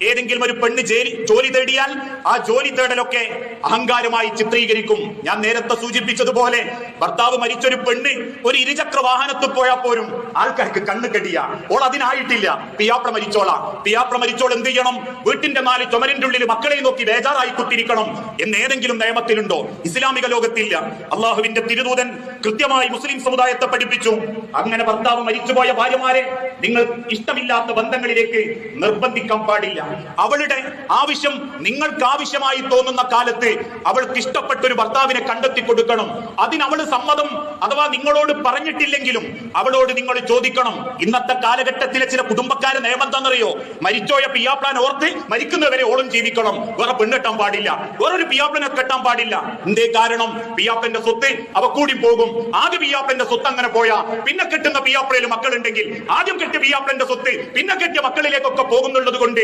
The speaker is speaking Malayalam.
ഏതെങ്കിലും ഒരു പെണ്ണ് ജോലി തേടിയാൽ ആ ജോലി തേടലൊക്കെ അഹങ്കാരമായി ചിത്രീകരിക്കും. ഞാൻ നേരത്തെ സൂചിപ്പിച്ചതുപോലെ ഭർത്താവ് മരിച്ചൊരു പെണ്ണ് ഒരു ഇരുചക്ര വാഹനത്തിൽ പോയാൽ പോലും ആൾക്കാർക്ക് കണ്ണ് കെടിയ ഓൾ അതിനായിട്ടില്ല, പിയാപ്ര മരിച്ചോളാം. പിയാപ്ര മരിച്ചോൾ എന്ത് ചെയ്യണം? വീട്ടിന്റെ 4 ചുമരിന്റെ ഉള്ളിൽ മക്കളെ നോക്കി ബേജാറായി കുത്തിരിക്കണം എന്ന് ഏതെങ്കിലും നിയമത്തിലുണ്ടോ? ഇസ്ലാമിക ലോകത്തില്ല. അള്ളാഹുവിന്റെ തിരുദൂതൻ കൃത്യമായി മുസ്ലിം സമുദായത്തെ പഠിപ്പിച്ചു, അങ്ങനെ ഭർത്താവ് മരിച്ചുപോയ ഭാര്യമാരെ നിങ്ങൾ ഇഷ്ടമില്ലാത്ത ബന്ധങ്ങളിലേക്ക് നിർബന്ധിക്കാൻ പാടില്ല. അവളുടെ ആവശ്യം നിങ്ങൾക്ക് ആവശ്യമായി തോന്നുന്ന കാലത്ത് അവൾക്ക് ഇഷ്ടപ്പെട്ട ഒരു ഭർത്താവിനെ കണ്ടെത്തി കൊടുക്കണം. അതിനവള് സമ്മതം അഥവാ നിങ്ങളോട് പറഞ്ഞിട്ടില്ലെങ്കിലും അവളോട് നിങ്ങൾ ചോദിക്കണം. ഇന്നത്തെ കാലഘട്ടത്തിലെ ചില കുടുംബക്കാരെ നിയമം എന്താണെന്നറിയോ? മരിച്ചോയ പിയാപ്ലാൻ ഓർത്ത് മരിക്കുന്നവരെ ഓളും ജീവിക്കണം, വേറെ പെണ്ണെട്ടാൻ പാടില്ല, വേറൊരു പിയാപ്ലനെ കെട്ടാൻ പാടില്ല. എന്തേ കാരണം? പിയാപ്പന്റെ സ്വത്ത് അവ കൂടി പോകും. ആദ്യ പിയാപ്പന്റെ സ്വത്ത് അങ്ങനെ പോയാ പിന്നെ കെട്ടുന്ന പിയാപ്ലയിൽ മക്കളുണ്ടെങ്കിൽ ആദ്യം കെട്ടിയ പിയാപ്ലന്റെ സ്വത്ത് പിന്നെ കെട്ടിയ മക്കളിലേക്കൊക്കെ പോകുന്നുള്ളത് കൊണ്ട്